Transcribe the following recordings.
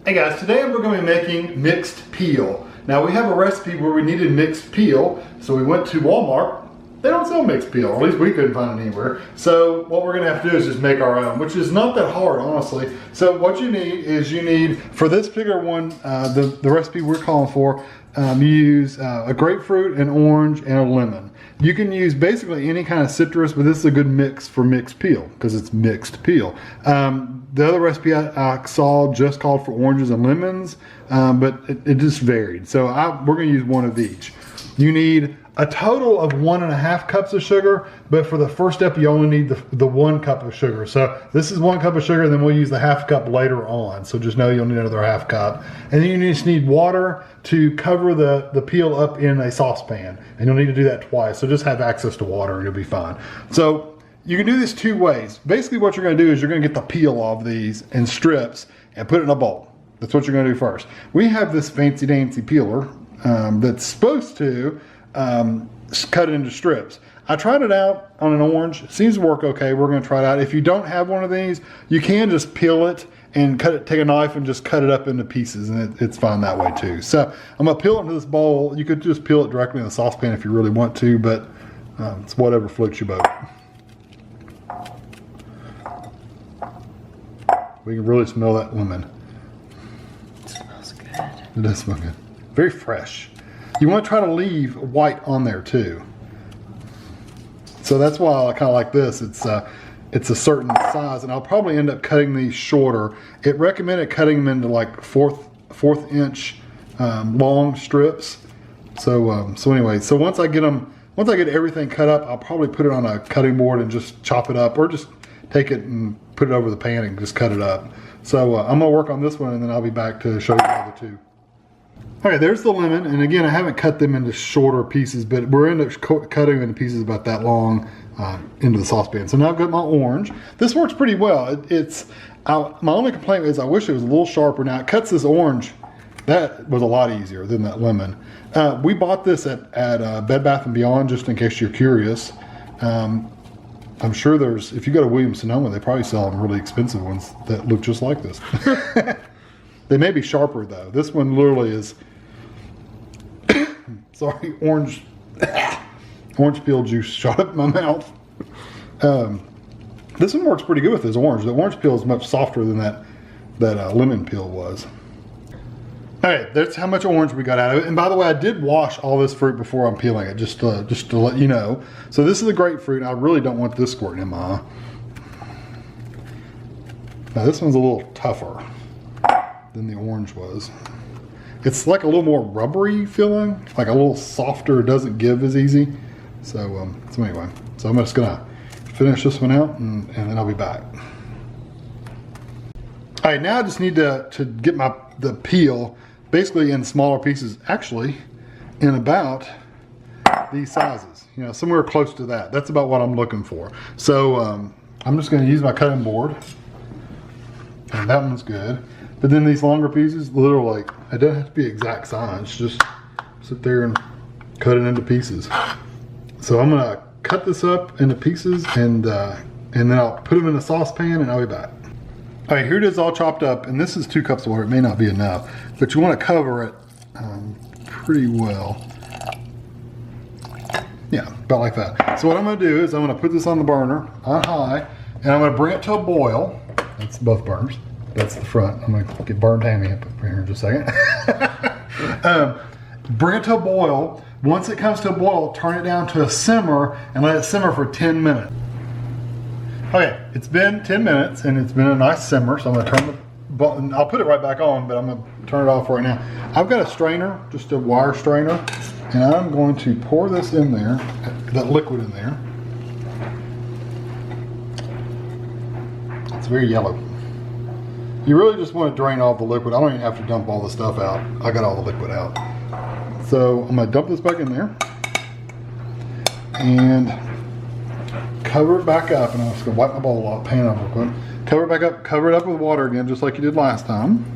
Hey guys, today we're going to be making mixed peel. Now we have a recipe where we needed mixed peel, so we went to Walmart. They don't sell mixed peel, or at least we couldn't find it anywhere. So what we're going to have to do is just make our own, which is not that hard, honestly. So what you need is for this particular one, the recipe we're calling for, you use a grapefruit, an orange, and a lemon. You can use basically any kind of citrus, but this is a good mix for mixed peel because it's mixed peel. The other recipe I saw just called for oranges and lemons, but it just varied. So we're going to use one of each. You need a total of 1.5 cups of sugar, but for the first step, you only need the 1 cup of sugar. So this is 1 cup of sugar, and then we'll use the ½ cup later on. So just know you'll need another ½ cup. And then you just need water to cover the peel up in a saucepan. And you'll need to do that twice. So just have access to water and you'll be fine. So you can do this 2 ways. Basically what you're gonna do is you're gonna get the peel off these in strips and put it in a bowl. That's what you're gonna do first. We have this fancy dancy peeler that's supposed to cut it into strips. I tried it out on an orange. It seems to work okay. We're going to try it out. If you don't have one of these, you can just peel it and take a knife and just cut it up into pieces, and it's fine that way too. So I'm going to peel it into this bowl. You could just peel it directly in the saucepan if you really want to, but it's whatever floats your boat. We can really smell that lemon. It smells good. It does smell good. Very fresh. You want to try to leave white on there too. So that's why I kind of like this. It's a certain size, and I'll probably end up cutting these shorter. It recommended cutting them into like fourth inch long strips. So anyway, so once I get everything cut up, I'll probably put it on a cutting board and just chop it up, or just take it and put it over the pan and just cut it up. So I'm gonna work on this one, and then I'll be back to show you the other 2. Okay, there's the lemon, and again, I haven't cut them into shorter pieces, but we're end up cutting them into pieces about that long into the saucepan. So now I've got my orange. This works pretty well. My only complaint is I wish it was a little sharper. Now it cuts this orange. That was a lot easier than that lemon. We bought this at Bed Bath & Beyond, just in case you're curious. I'm sure if you go to Williams-Sonoma, they probably sell them really expensive ones that look just like this. They may be sharper though. This one literally is, sorry, orange peel juice shot up my mouth. This one works pretty good with this orange. The orange peel is much softer than that lemon peel was. All right, that's how much orange we got out of it. And by the way, I did wash all this fruit before I'm peeling it, just to let you know. So this is the grapefruit. I really don't want this squirting in my eye. Now this one's a little tougher than the orange was. It's like a little more rubbery feeling, like a little softer, doesn't give as easy. So anyway, so I'm just gonna finish this one out and then I'll be back. All right, now I just need to get the peel basically in smaller pieces, actually in about these sizes, somewhere close to that. That's about what I'm looking for. So I'm just gonna use my cutting board, and that one's good. But then these longer pieces, literally, it doesn't have to be exact size. Just sit there and cut it into pieces. So I'm gonna cut this up into pieces, and then I'll put them in a saucepan, and I'll be back. All right, here it is all chopped up, and this is 2 cups of water. It may not be enough, but you want to cover it pretty well. Yeah, about like that. So what I'm gonna do is I'm gonna put this on the burner on high, and I'm gonna bring it to a boil. That's both burners. That's the front. I'm gonna get burned hammy up here in just a second. Bring it to a boil. Once it comes to a boil, turn it down to a simmer and let it simmer for 10 minutes. Okay, it's been 10 minutes and it's been a nice simmer, so I'm gonna turn the button. I'll put it right back on, but I'm gonna turn it off right now. I've got a strainer, just a wire strainer, and I'm going to pour this in there, that liquid in there. It's very yellow. You really just want to drain all the liquid. I don't even have to dump all the stuff out. I got all the liquid out. So I'm gonna dump this back in there and cover it back up. And I'm just gonna wipe my bowl off, pan off real quick. Cover it back up, cover it up with water again, just like you did last time.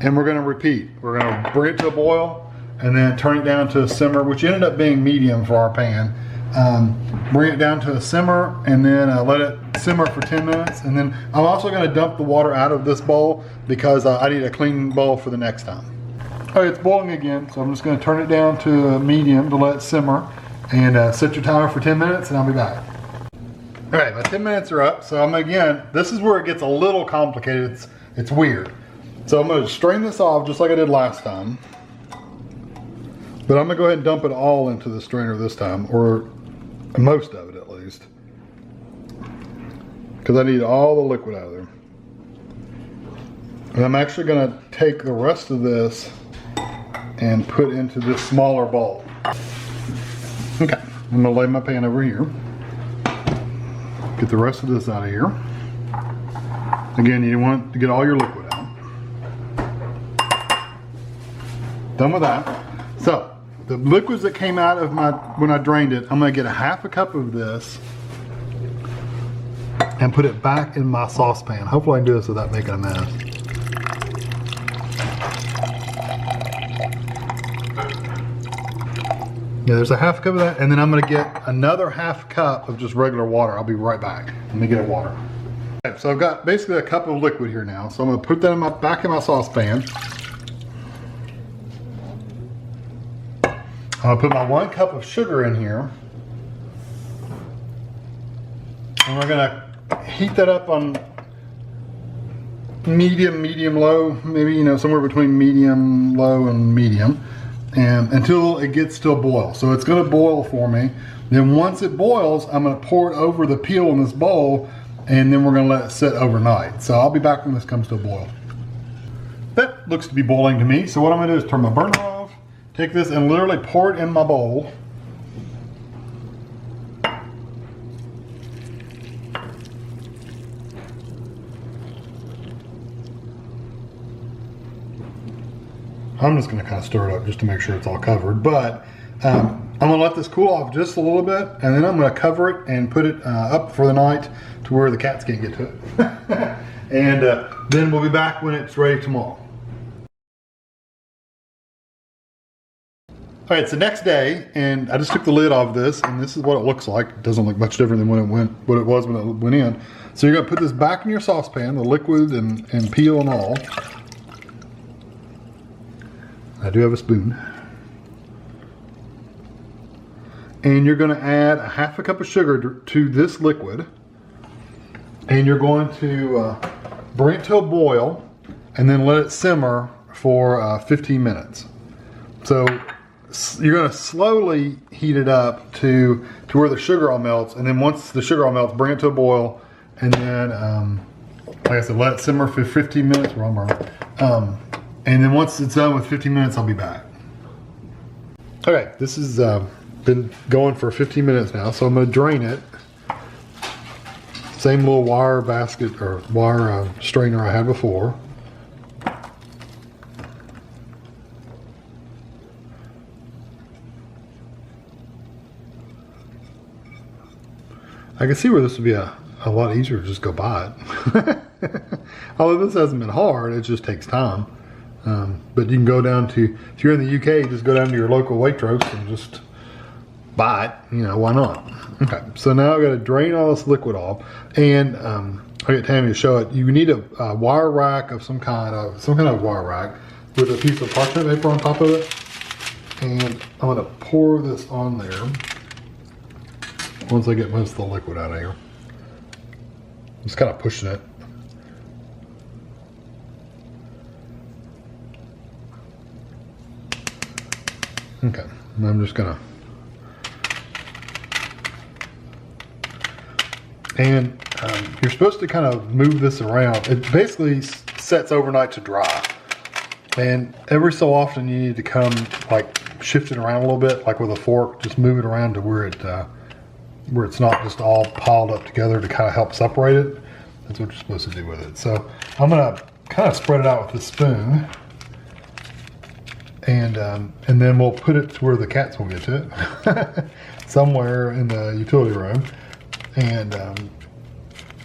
And we're gonna repeat. We're gonna bring it to a boil and then turn it down to a simmer, which ended up being medium for our pan. bring it down to a simmer, and then let it simmer for 10 minutes. And then I'm also going to dump the water out of this bowl because I need a clean bowl for the next time. All right, it's boiling again, so I'm just going to turn it down to medium to let it simmer, and set your timer for 10 minutes, and I'll be back. All right, my 10 minutes are up, so this is where it gets a little complicated. It's weird. So I'm going to strain this off just like I did last time. But I'm going to go ahead and dump it all into the strainer this time, or most of it at least. Because I need all the liquid out of there. And I'm actually going to take the rest of this and put into this smaller bowl. Okay, I'm going to lay my pan over here. Get the rest of this out of here. Again, you want to get all your liquid out. Done with that. So, the liquids that came out of when I drained it, I'm going to get a half a cup of this and put it back in my saucepan. Hopefully I can do this without making a mess. Yeah, there's a half cup of that, and then I'm going to get another half cup of just regular water. I'll be right back. Let me get a water. Okay, so I've got basically a cup of liquid here now, so I'm going to put that back in my saucepan. I'll put my 1 cup of sugar in here, and we're going to heat that up on medium, low, maybe somewhere between medium, low, and medium. And until it gets to a boil. So it's going to boil for me. Then once it boils, I'm going to pour it over the peel in this bowl, and then we're going to let it sit overnight. So I'll be back when this comes to a boil. That looks to be boiling to me. So what I'm going to do is turn my burner off, take this and literally pour it in my bowl. I'm just going to kind of stir it up just to make sure it's all covered, but I'm going to let this cool off just a little bit, and then I'm going to cover it and put it up for the night to where the cats can't get to it. And then we'll be back when it's ready tomorrow. All right, it's the next day, and I just took the lid off this, and this is what it looks like. It doesn't look much different than what it was when it went in. So you're going to put this back in your saucepan, the liquid and peel and all. I do have a spoon. And you're going to add a half a cup of sugar to this liquid. And you're going to bring it to a boil and then let it simmer for 15 minutes. So you're going to slowly heat it up to where the sugar all melts. And then once the sugar all melts, bring it to a boil. And then, like I said, let it simmer for 15 minutes. And then once it's done with 15 minutes, I'll be back. Okay, this has been going for 15 minutes now, so I'm going to drain it. Same little wire basket or wire strainer I had before. I can see where this would be a lot easier to just go buy it. Although this hasn't been hard, it just takes time. But you can go down to, if you're in the UK, just go down to your local Waitrose and just buy it. Why not? Okay, so now I've got to drain all this liquid off, and I'll get Tammy to show it. You need a wire rack of some kind of wire rack with a piece of parchment paper on top of it. And I'm going to pour this on there once I get most of the liquid out of here. Just kind of pushing it. Okay, and I'm just gonna, and you're supposed to kind of move this around. It basically sets overnight to dry, and every so often you need to come like shift it around a little bit, like with a fork. Just move it around to where it's not just all piled up together to kind of help separate it. That's what you're supposed to do with it. So I'm gonna kind of spread it out with the spoon. And then we'll put it to where the cats will get to it, somewhere in the utility room, and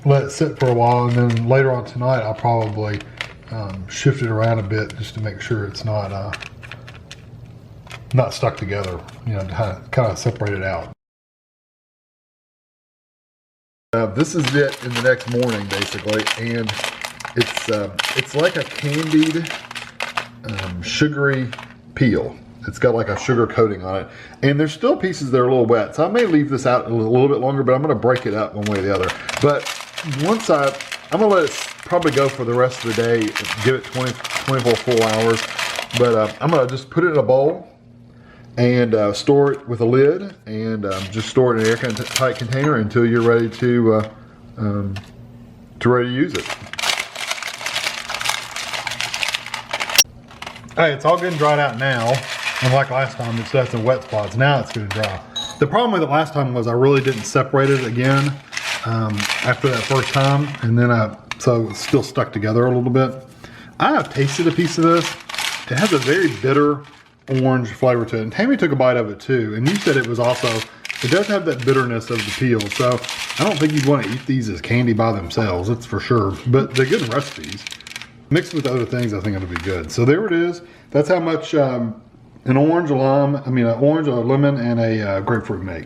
let it sit for a while. And then later on tonight, I'll probably shift it around a bit just to make sure it's not stuck together. To kind of separate it out. This is it in the next morning, basically, and it's like a candied, sugary peel. It's got like a sugar coating on it, and there's still pieces that are a little wet, so I may leave this out a little bit longer, but I'm going to break it up one way or the other. But once I'm going to let it probably go for the rest of the day, give it 24 full hours, but I'm going to just put it in a bowl and store it with a lid, and just store it in an airtight container until you're ready to use it. Hey, it's all good and dried out now. Unlike last time, it still has some wet spots. Now it's good and dry. The problem with it last time was I really didn't separate it again after that first time, and then so it's still stuck together a little bit. I have tasted a piece of this. It has a very bitter orange flavor to it, and Tammy took a bite of it too, and you said it was also, it does have that bitterness of the peel, so I don't think you'd want to eat these as candy by themselves, that's for sure, but they're good in recipes. Mixed with other things, I think it'll be good. So there it is. That's how much an orange, a lemon, and a grapefruit make.